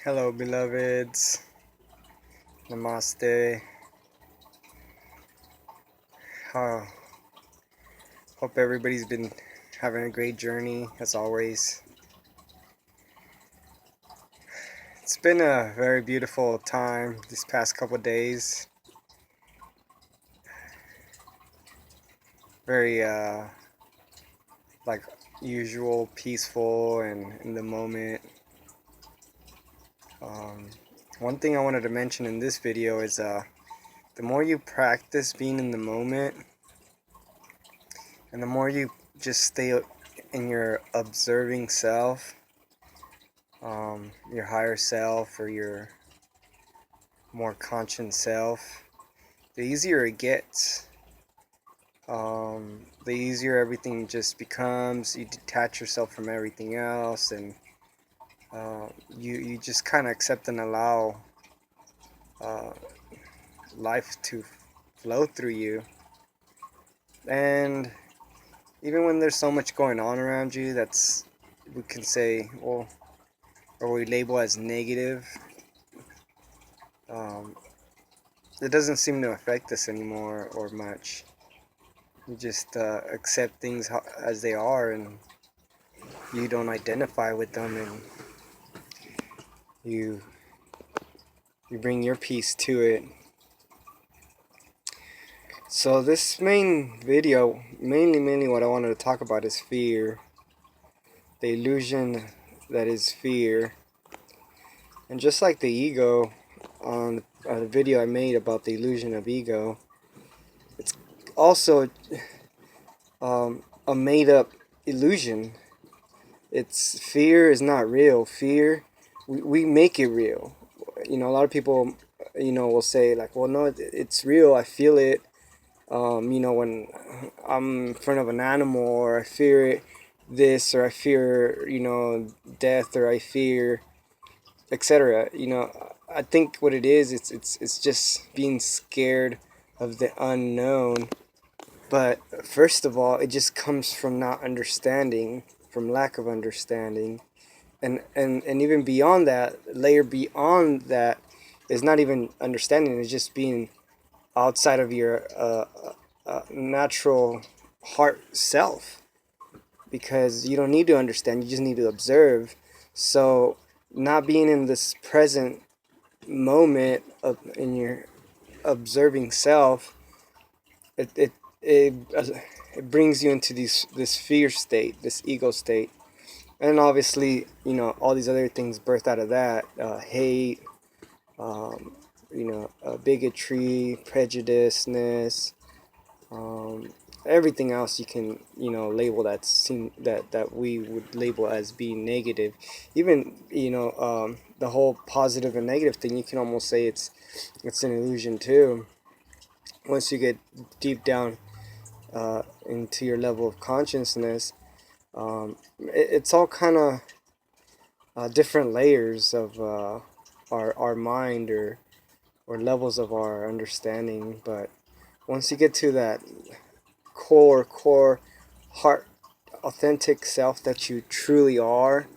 Hello, beloveds. Namaste. Uh, Hope everybody's been having a great journey, as always. It's been a very beautiful time these past couple days. Very, like usual, peaceful and in the moment. Um, One thing I wanted to mention in this video is the more you practice being in the moment, and the more you just stay in your observing self, your higher self or your more conscious self, the easier it gets. The easier everything just becomes. You detach yourself from everything else, and you just kind of accept and allow uh, life to flow through you. And even when there's so much going on around you that's, we can say, well, or we label as negative, um, it doesn't seem to affect us anymore or much. You just accept things as they are, and you don't identify with them, and you you bring your piece to it. So this main video, mainly what I wanted to talk about is fear, the illusion that is fear. And just like the ego, on a video I made about the illusion of ego, it's also a made up illusion. It's fear is not real. Fear, we make it real. A lot of people, will say like, well, no, it's real. I feel it. When I'm in front of an animal, or I fear it, this, or I fear, death, or I fear, etc. I think what it is, it's just being scared of the unknown. But first of all, it just comes from not understanding, from lack of understanding. And even beyond that, layer beyond that, is not even understanding. It's just being outside of your natural heart self, because you don't need to understand, you just need to observe. So not being in this present moment in your observing self, it it brings you into this fear state, this ego state. And obviously, all these other things birth out of that: hate, bigotry, prejudiceness, everything else you can, label that we would label as being negative. Even, the whole positive and negative thing, you can almost say it's an illusion too. Once you get deep down into your level of consciousness, it's all kind of different layers of our mind, or levels of our understanding. But once you get to that core heart authentic self that you truly are,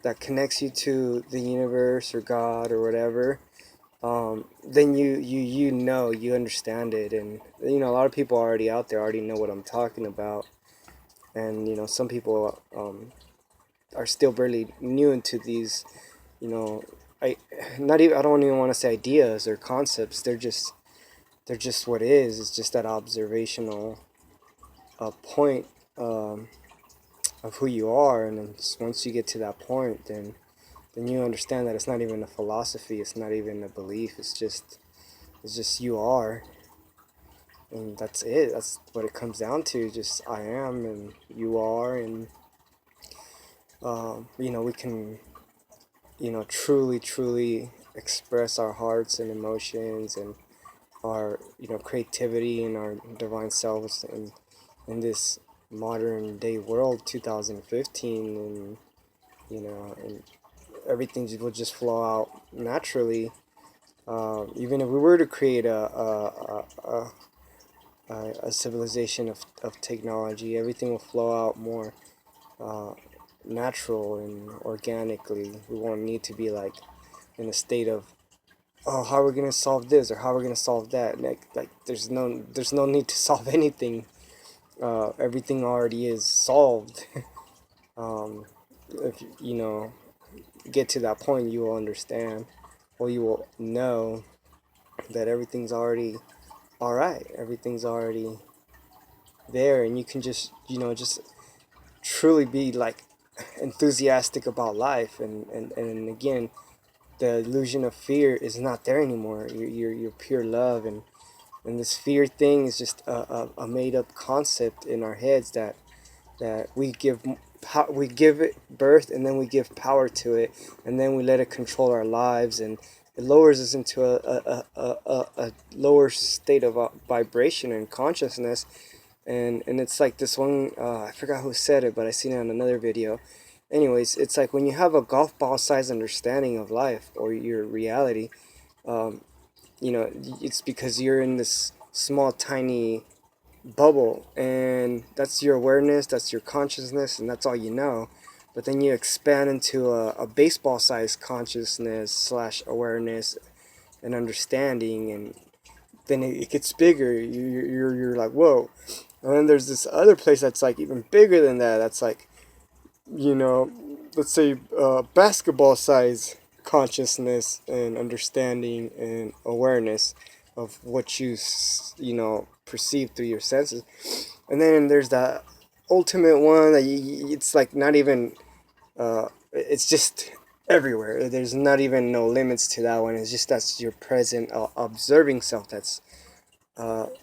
that connects you to the universe or God or whatever, then you understand it. And a lot of people already out there already know what I'm talking about. And some people are still barely new into these, you know I not even I don't even want to say ideas or concepts. They're just what is. It's just that observational point, of who you are. And then once you get to that point, then you understand that it's not even a philosophy, it's not even a belief, it's just you are. And that's it. That's what it comes down to. Just I am and you are. And we can, truly express our hearts and emotions, and our, creativity and our divine selves in this modern day world, 2015. And and everything will just flow out naturally. Even if we were to create a civilization of technology, everything will flow out more uh, natural and organically. We won't need to be like in a state of, oh, how are we gonna solve this or how are we gonna solve that. Like there's no need to solve anything. Everything already is solved. If you know get to that point, you will understand, or you will know that everything's already all right. Everything's already there, and you can just just truly be like enthusiastic about life, and again, the illusion of fear is not there anymore. You're pure love, and this fear thing is just a made up concept in our heads that we give it birth, and then we give power to it, and then we let it control our lives, and it lowers us into a lower state of vibration and consciousness. And it's like this one, I forgot who said it, but I seen it on another video. Anyways, it's like when you have a golf ball size understanding of life or your reality, um, it's because you're in this small tiny bubble, and that's your awareness, that's your consciousness, and that's all you know. But then you expand into a baseball sized consciousness slash awareness and understanding, and then it gets bigger. You're like, whoa. And then there's this other place that's like even bigger than that. That's like, you know, let's say basketball size consciousness and understanding and awareness of what you perceive through your senses. And then there's that ultimate one that it's like not even, it's just everywhere. There's not even no limits to that one. It's just that's your present observing self that's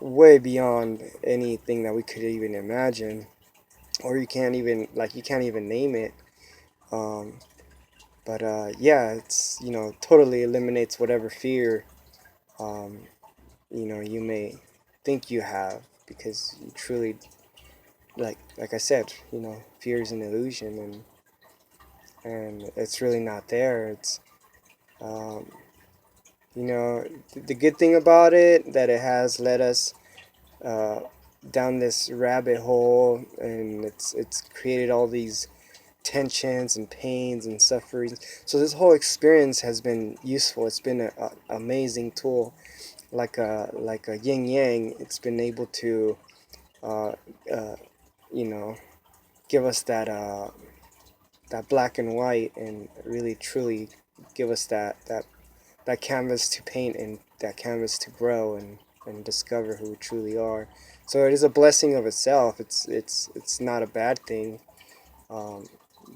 way beyond anything that we could even imagine, or you can't even name it. um, but yeah, it's totally eliminates whatever fear um, you may think you have, because you truly, like I said, fear is an illusion, and it's really not there. It's um, the good thing about it, that it has led us uh, down this rabbit hole, and it's created all these tensions and pains and sufferings. So this whole experience has been useful. It's been a amazing tool, like a yin yang. It's been able to uh, uh, you know give us that black and white, and really truly give us that canvas to paint, and that canvas to grow, and discover who we truly are. So it is a blessing of itself. It's not a bad thing. um,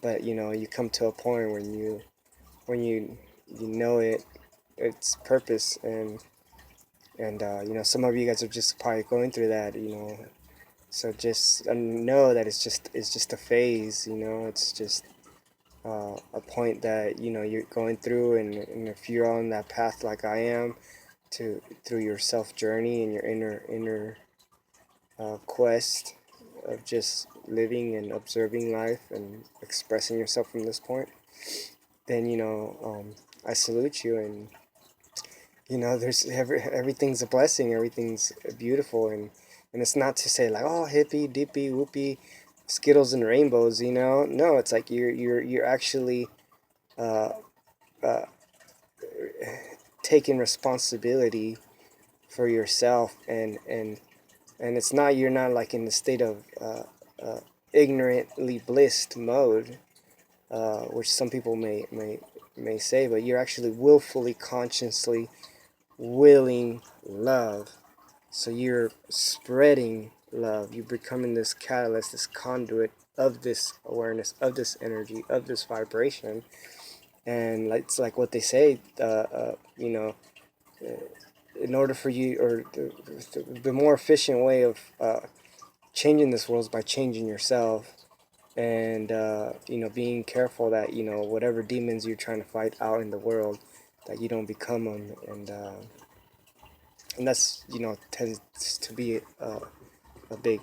but you come to a point when you know its purpose, and some of you guys are just probably going through that. So just know that it's just a phase. It's just a point that you're going through, and if you're on that path like I am, through your self journey and your inner quest of just living and observing life and expressing yourself from this point, then I salute you. And there's everything's a blessing, everything's beautiful, and it's not to say like, oh, hippy dippy whoopee, skittles and rainbows. No, it's like you're actually uh, uh, taking responsibility for yourself, and it's not, you're not like in the state of uh, ignorantly blissed mode, which some people may say, but you're actually willfully, consciously willing love. So you're spreading love. You're becoming this catalyst, this conduit of this awareness, of this energy, of this vibration. And it's like what they say, in order for you, or the more efficient way of changing this world is by changing yourself, and being careful that whatever demons you're trying to fight out in the world, that you don't become them. And that's tends to be a big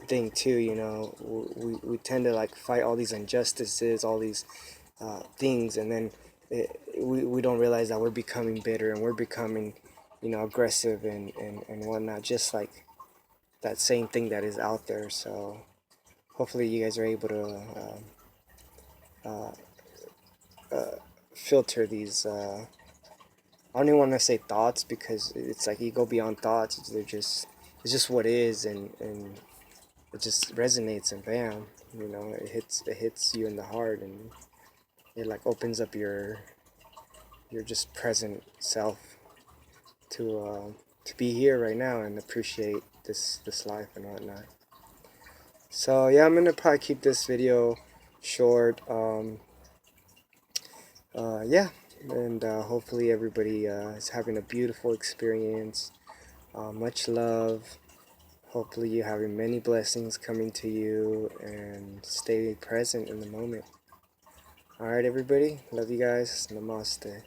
thing too. We tend to like fight all these injustices, all these things, and then we don't realize that we're becoming bitter, and we're becoming aggressive, and whatnot, just like that same thing that is out there. So hopefully you guys are able to filter these I don't even want to say thoughts, because it's like you go beyond thoughts. It's just what is, and it just resonates, and bam, it hits you in the heart, and it like opens up your just present self to be here right now and appreciate this life and whatnot. So yeah, I'm gonna probably keep this video short. Yeah, and hopefully everybody is having a beautiful experience. Much love. Hopefully you're having many blessings coming to you, and stay present in the moment. Alright everybody, love you guys. Namaste.